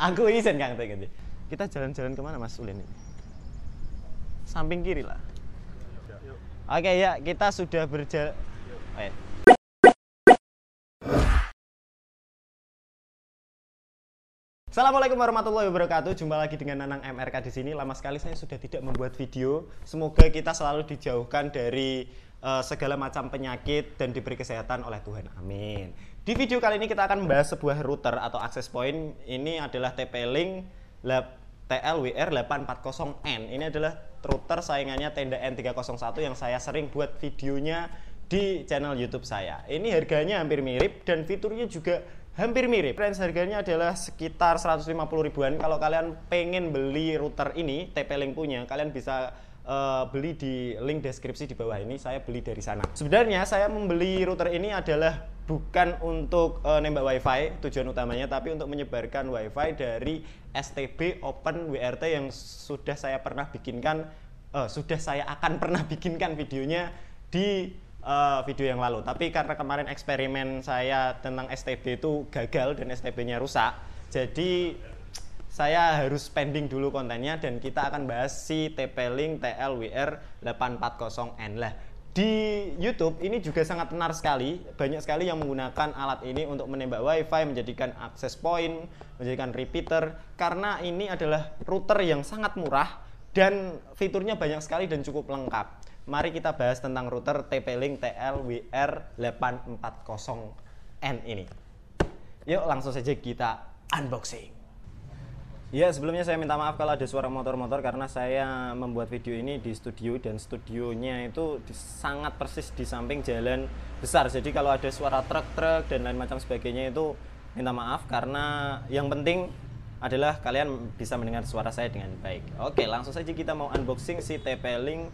Aku izin Kang Teh. Kita jalan-jalan kemana Mas Ulin ini? Samping kiri lah. Oke ya, kita sudah berjalan. Assalamualaikum warahmatullahi wabarakatuh. Jumpa lagi dengan Nanang MRK di sini. Lama sekali saya sudah tidak membuat video. Semoga kita selalu dijauhkan dari segala macam penyakit dan diberi kesehatan oleh Tuhan. Amin. Di video kali ini kita akan membahas sebuah router atau access point. Ini adalah TP-Link TLWR840N. Ini adalah router saingannya Tenda N301 yang saya sering buat videonya di channel YouTube saya. Ini harganya hampir mirip dan fiturnya juga hampir mirip. Range harganya adalah sekitar 150 ribuan. Kalau kalian pengen beli router ini, TP-Link punya, kalian bisa beli di link deskripsi di bawah ini. Saya beli dari sana. Sebenarnya saya membeli router ini adalah bukan untuk nembak wifi tujuan utamanya, tapi untuk menyebarkan wifi dari STB Open WRT yang sudah saya pernah bikinkan, saya akan pernah bikinkan videonya di video yang lalu. Tapi karena kemarin eksperimen saya tentang STB itu gagal dan STB-nya rusak, jadi saya harus pending dulu kontennya dan kita akan bahas si TP-Link TLWR840N lah. Di YouTube ini juga sangat tenar sekali, banyak sekali yang menggunakan alat ini untuk menembak wifi, menjadikan access point, menjadikan repeater, karena ini adalah router yang sangat murah dan fiturnya banyak sekali dan cukup lengkap. Mari kita bahas tentang router TP-Link TLWR840N ini. Yuk langsung saja kita unboxing. Ya, sebelumnya saya minta maaf kalau ada suara motor-motor karena saya membuat video ini di studio dan studionya itu sangat persis di samping jalan besar. Jadi kalau ada suara truk-truk dan lain macam sebagainya itu minta maaf, karena yang penting adalah kalian bisa mendengar suara saya dengan baik. Oke, langsung saja kita mau unboxing si TP-Link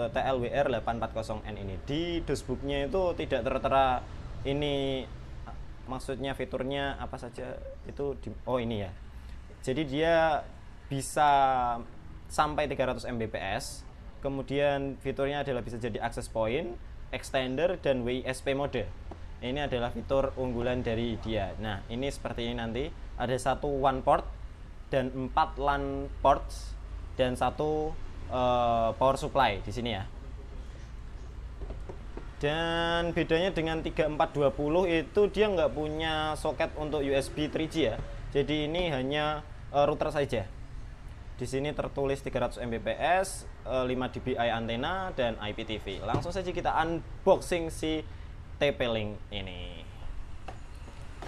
TLWR840N ini. Di dashboardnya itu tidak tertera ini, maksudnya fiturnya apa saja itu oh ini ya. Jadi dia bisa sampai 300 Mbps. Kemudian fiturnya adalah bisa jadi access point, extender, dan WISP mode. Ini adalah fitur unggulan dari dia. Nah, ini seperti ini nanti. Ada satu WAN port dan 4 LAN ports dan satu power supply di sini ya. Dan bedanya dengan 3420 itu dia nggak punya soket untuk USB 3G ya. Jadi ini hanya router saja. Di sini tertulis 300 Mbps, 5 dBi antena dan IPTV. Langsung saja kita unboxing si TP-Link ini.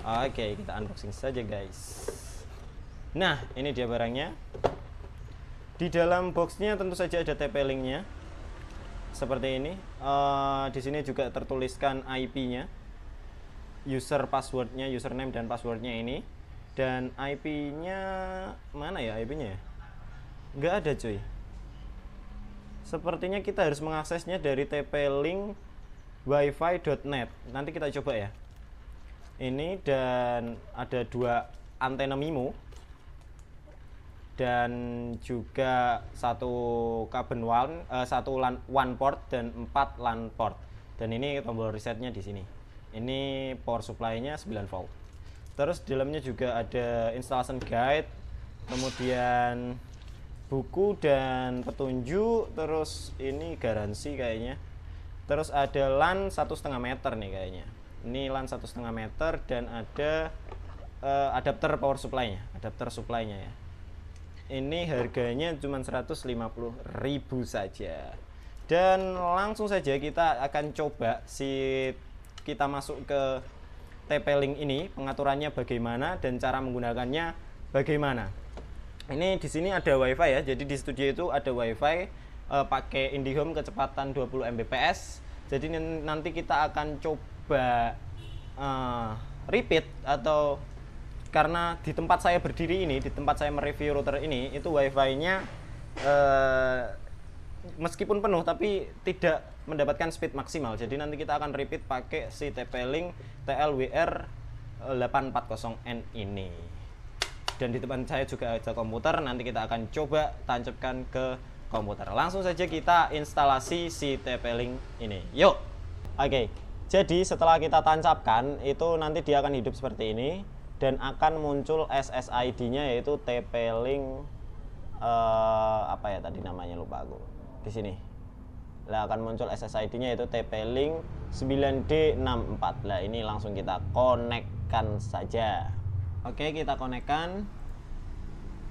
Oke, kita unboxing saja guys. Nah, ini dia barangnya. Di dalam boxnya tentu saja ada TP-Link-nya. Seperti ini. Di sini juga tertuliskan IP-nya, username dan passwordnya ini. Dan IP-nya mana ya IP-nya ya? Nggak ada cuy. Sepertinya kita harus mengaksesnya dari TP-Link wifi.net. Nanti kita coba ya. Ini, dan ada 2 antena MIMO dan juga satu kabel WAN, satu WAN port dan 4 LAN port. Dan ini tombol resetnya di sini. Ini power supply-nya 9 volt. Terus di dalamnya juga ada installation guide, kemudian buku dan petunjuk, terus ini garansi kayaknya. Terus ada LAN 1,5 meter nih kayaknya. Ini LAN 1,5 meter dan ada adapter power supply-nya, ya. Ini harganya cuma 150.000 saja. Dan langsung saja kita akan coba kita masuk ke TP-Link ini, pengaturannya bagaimana dan cara menggunakannya bagaimana. Ini di sini ada WiFi ya. Jadi di studio itu ada WiFi pakai IndiHome kecepatan 20 Mbps. Jadi nanti kita akan coba repeat, atau karena di tempat saya berdiri ini, di tempat saya mereview router ini, itu WiFi-nya meskipun penuh tapi tidak mendapatkan speed maksimal. Jadi nanti kita akan repeat pakai si TP-Link TLWR840N ini. Dan di depan saya juga ada komputer, nanti kita akan coba tancapkan ke komputer. Langsung saja kita instalasi si TP-Link ini. Yuk. Oke. Jadi setelah kita tancapkan, itu nanti dia akan hidup seperti ini. dan akan muncul SSID-nya yaitu TP-Link apa ya tadi namanya, lupa aku. Di sini. Lah akan muncul SSID-nya yaitu TP-Link 9D64. Lah ini langsung kita konekkan saja. Oke, kita konekkan.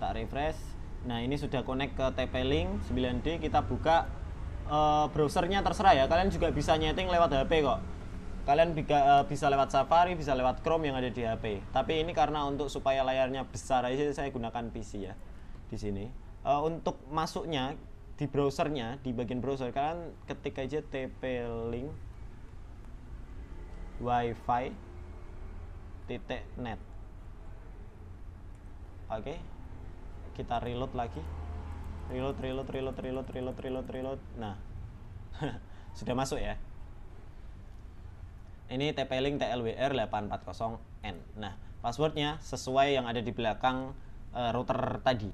Tak refresh. Nah, ini sudah connect ke TP-Link 9D. Kita buka browsernya, terserah ya. Kalian juga bisa nyeting lewat HP kok. Kalian bisa lewat Safari, bisa lewat Chrome yang ada di HP. Tapi ini karena untuk supaya layarnya besar aja saya gunakan PC ya. Di sini. Untuk masuknya di browsernya, di bagian browser kalian ketik aja TP-Link wifi.net. Oke. Kita reload lagi. Reload. Nah. Sudah masuk ya. Ini TP-Link TLWR 840N. Nah, passwordnya sesuai yang ada di belakang router tadi.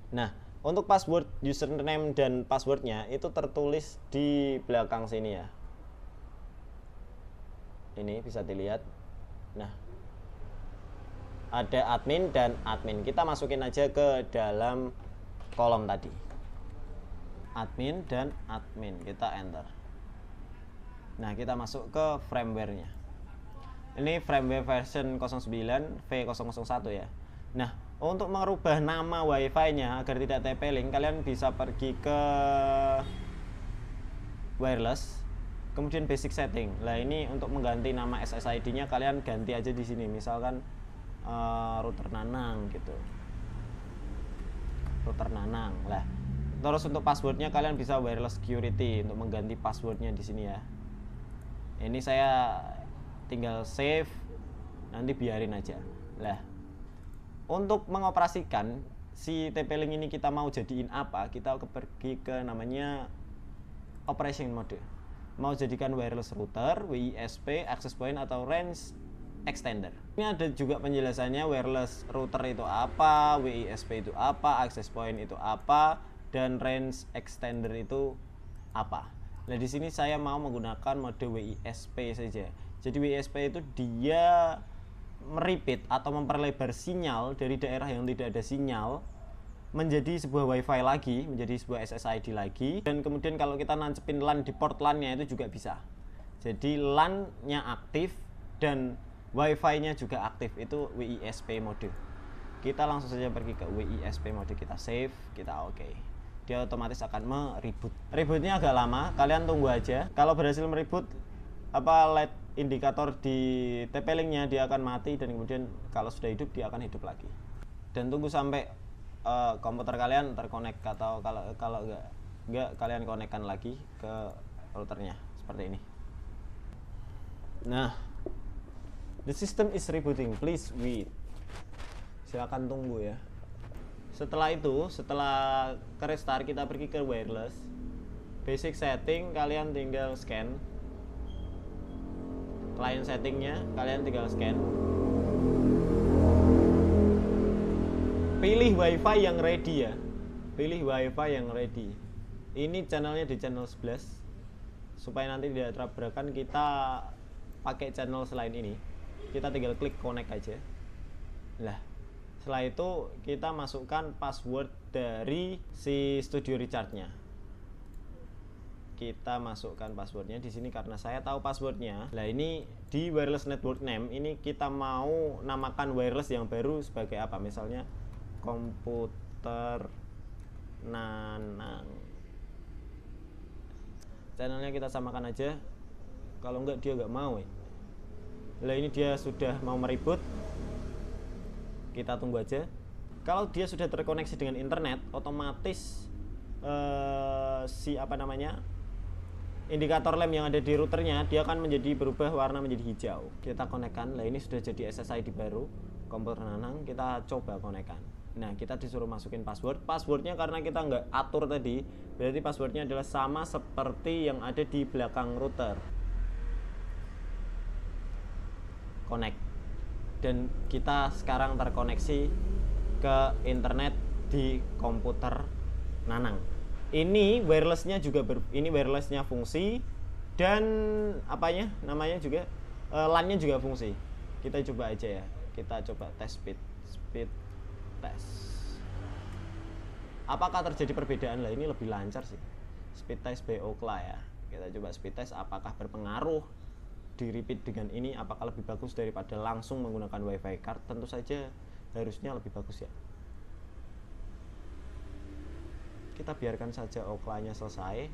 Nah, untuk password, username dan passwordnya itu tertulis di belakang sini ya. Ini bisa dilihat. Nah, ada admin dan admin. Kita masukin aja ke dalam kolom tadi. Admin dan admin. Kita enter. Nah, kita masuk ke firmware-nya. Ini firmware version 09 V001 ya. Nah, untuk merubah nama wifi-nya agar tidak TP-Link, kalian bisa pergi ke wireless, kemudian basic setting. Lah ini untuk mengganti nama SSID-nya kalian ganti aja di sini. Misalkan router Nanang gitu. Router Nanang. Lah, terus untuk passwordnya kalian bisa wireless security untuk mengganti passwordnya di sini ya. Ini saya tinggal save, nanti biarin aja. Lah, untuk mengoperasikan si TP-Link ini kita mau jadiin apa, kita pergi ke namanya operation mode. Mau jadikan wireless router, WISP, access point atau range extender. Ini ada juga penjelasannya, wireless router itu apa, WISP itu apa, access point itu apa, dan range extender itu apa. Nah, di sini saya mau menggunakan mode WISP saja. Jadi WISP itu dia meripit atau memperlebar sinyal dari daerah yang tidak ada sinyal menjadi sebuah wifi lagi, menjadi sebuah SSID lagi, dan kemudian kalau kita nancepin LAN di port LAN-nya itu juga bisa. Jadi LAN-nya aktif dan wifi-nya juga aktif, itu WISP mode. Kita langsung saja pergi ke WISP mode, kita save, kita oke. Dia otomatis akan mereboot. Rebootnya agak lama, kalian tunggu aja. Kalau berhasil mereboot, LED indikator di TP-Link-nya dia akan mati, dan kemudian kalau sudah hidup dia akan hidup lagi. Dan tunggu sampai komputer kalian terkonek, atau kalau enggak kalian konekkan lagi ke routernya seperti ini. Nah, the system is rebooting, please wait. Silakan tunggu ya. Setelah itu, setelah ke restart, kita pergi ke wireless, basic setting, kalian tinggal scan. Client settingnya kalian tinggal scan. Pilih wifi yang ready ya. Pilih wifi yang ready. Ini channelnya di channel 11. Supaya nanti tidak tabrakan, kita pakai channel selain ini. Kita tinggal klik connect aja. Lah, setelah itu kita masukkan password dari si Studio Recharge-nya. Kita masukkan passwordnya di sini karena saya tahu passwordnya. Nah, ini di wireless network name ini kita mau namakan wireless yang baru sebagai apa? Misalnya komputer Nanang. Channelnya kita samakan aja. Kalau enggak dia enggak mau. Nah, ini dia sudah mau mereboot. Kita tunggu aja. Kalau dia sudah terkoneksi dengan internet, otomatis indikator lamp yang ada di routernya dia akan berubah warna menjadi hijau. Kita konekkan. Nah, ini sudah jadi SSID baru komputer Nanang. Kita coba konekkan. Nah, kita disuruh masukin password. Passwordnya karena kita nggak atur tadi, berarti passwordnya adalah sama seperti yang ada di belakang router. Connect. Dan kita sekarang terkoneksi ke internet di komputer Nanang. Ini wirelessnya juga ini wirelessnya fungsi, dan namanya juga LAN-nya juga fungsi. Kita coba aja ya. kita coba tes speed test. Apakah terjadi perbedaan? Lah ini lebih lancar sih. Speed test by Ookla ya. Kita coba speed test apakah berpengaruh di repeat dengan ini, apakah lebih bagus daripada langsung menggunakan WiFi card? Tentu saja harusnya lebih bagus ya. Kita biarkan saja Ookla-nya selesai.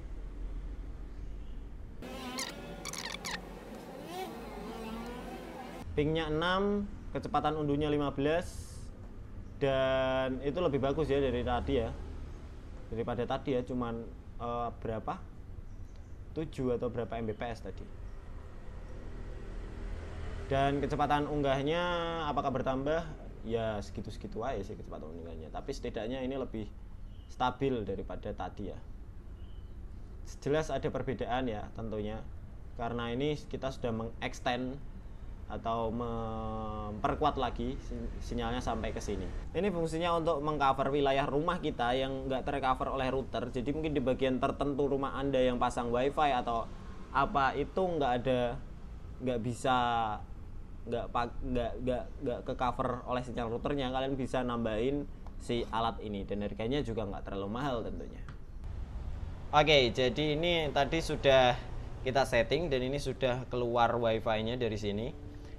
Pingnya 6, kecepatan unduhnya 15, dan itu lebih bagus ya dari tadi ya. Daripada tadi ya cuman berapa? 7 atau berapa Mbps tadi. Dan kecepatan unggahnya apakah bertambah? Ya segitu-segitu aja sih kecepatan unggahnya. Tapi setidaknya ini lebih stabil daripada tadi ya. Jelas ada perbedaan ya tentunya. Karena ini kita sudah mengextend atau memperkuat lagi sinyalnya sampai ke sini. Ini fungsinya untuk mengcover wilayah rumah kita yang nggak tercover oleh router. Jadi mungkin di bagian tertentu rumah Anda yang pasang WiFi atau apa itu nggak bisa ke cover oleh sinyal routernya. Kalian bisa nambahin si alat ini dan harganya juga nggak terlalu mahal tentunya. Oke, jadi ini tadi sudah kita setting dan ini sudah keluar WiFi-nya dari sini.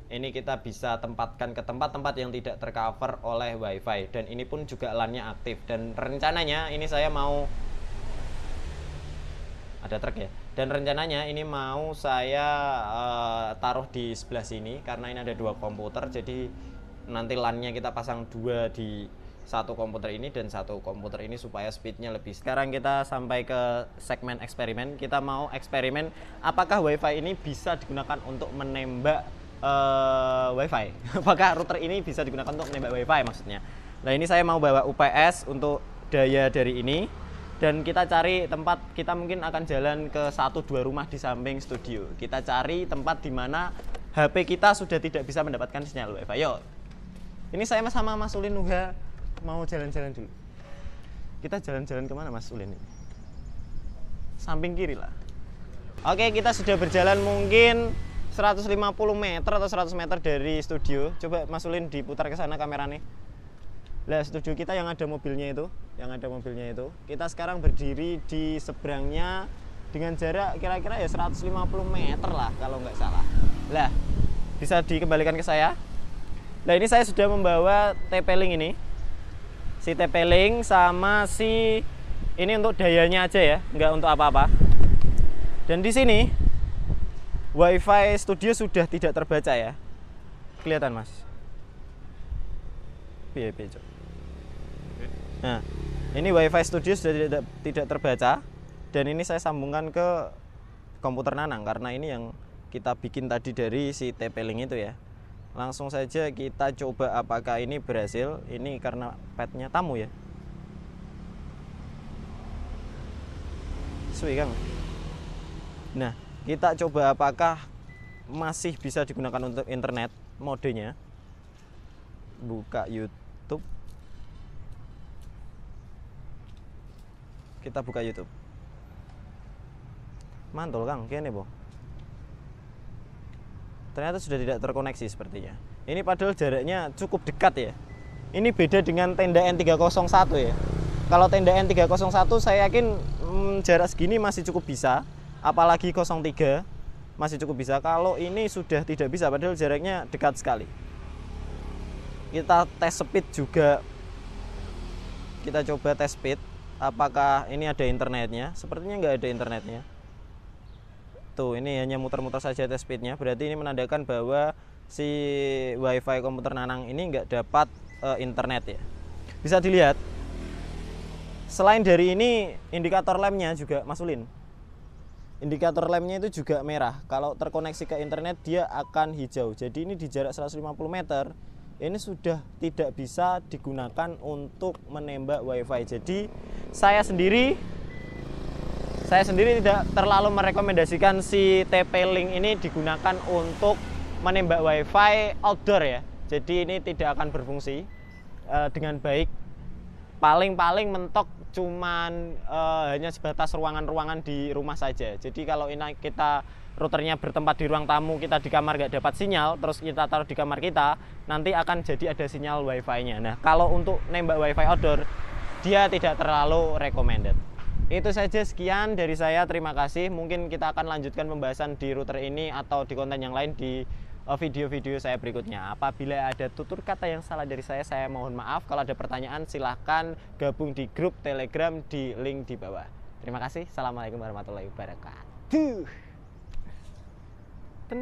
Ini kita bisa tempatkan ke tempat-tempat yang tidak tercover oleh WiFi dan ini pun juga LAN-nya aktif. Dan rencananya ini saya mau ada truk ya. Dan rencananya ini mau saya taruh di sebelah sini karena ini ada 2 komputer. Jadi nanti LAN-nya kita pasang 2 di satu komputer ini dan satu komputer ini supaya speednya lebih. Sekarang kita sampai ke segmen eksperimen. Kita mau eksperimen apakah WiFi ini bisa digunakan untuk menembak WiFi. Apakah router ini bisa digunakan untuk menembak WiFi maksudnya. Nah ini saya mau bawa UPS untuk daya dari ini. Dan kita cari tempat, kita mungkin akan jalan ke 1-2 rumah di samping studio. Kita cari tempat di mana HP kita sudah tidak bisa mendapatkan sinyal WiFi. Yuk. Ini saya sama Mas Ulin Nuha mau jalan-jalan dulu. Kita jalan-jalan kemana Mas Ulin ini? Samping kiri lah. Oke, kita sudah berjalan mungkin 150 meter atau 100 meter dari studio. Coba Mas Ulin diputar ke sana kameranya. Lah studio kita yang ada mobilnya itu, kita sekarang berdiri di seberangnya dengan jarak kira-kira ya 150 meter lah kalau nggak salah. Lah, bisa dikembalikan ke saya. Nah ini saya sudah membawa TP-Link ini. Si TP-Link sama si ini untuk dayanya aja ya, nggak untuk apa-apa. Dan di sini WiFi studio sudah tidak terbaca ya. Kelihatan Mas? Nah, ini WiFi studio sudah tidak terbaca. Dan ini saya sambungkan ke komputer Nanang karena ini yang kita bikin tadi dari si TP-Link itu ya. Langsung saja kita coba apakah ini berhasil. Ini karena padnya tamu ya. Suwi Kang. Nah, kita coba apakah masih bisa digunakan untuk internet modenya. Buka YouTube. Kita buka YouTube. Mantul Kang, kene boh. Ternyata sudah tidak terkoneksi sepertinya. Ini padahal jaraknya cukup dekat ya. Ini beda dengan tenda N301 ya. Kalau tenda N301 saya yakin jarak segini masih cukup bisa. Apalagi 03 masih cukup bisa. Kalau ini sudah tidak bisa padahal jaraknya dekat sekali. Kita tes speed juga. Kita coba tes speed. Apakah ini ada internetnya? Sepertinya nggak ada internetnya. Tuh ini hanya muter-muter saja tes speednya. Berarti ini menandakan bahwa si WiFi komputer Nanang ini nggak dapat internet ya. Bisa dilihat. Selain dari ini indikator lampnya juga Mas Ulin. Indikator lampnya itu juga merah. Kalau terkoneksi ke internet dia akan hijau. Jadi ini di jarak 150 meter ini sudah tidak bisa digunakan untuk menembak WiFi. Jadi saya sendiri tidak terlalu merekomendasikan si TP-Link ini digunakan untuk menembak WiFi outdoor ya. Jadi ini tidak akan berfungsi dengan baik. Paling mentok cuman hanya sebatas ruangan-ruangan di rumah saja. Jadi kalau ini kita routernya bertempat di ruang tamu, kita di kamar nggak dapat sinyal, terus kita taruh di kamar kita, nanti akan jadi ada sinyal wifi-nya. Nah, kalau untuk nembak wifi outdoor, dia tidak terlalu recommended. Itu saja, sekian dari saya, terima kasih. Mungkin kita akan lanjutkan pembahasan di router ini atau di konten yang lain di video-video saya berikutnya. Apabila ada tutur kata yang salah dari saya mohon maaf. Kalau ada pertanyaan silahkan gabung di grup Telegram di link di bawah. Terima kasih. Assalamualaikum warahmatullahi wabarakatuh.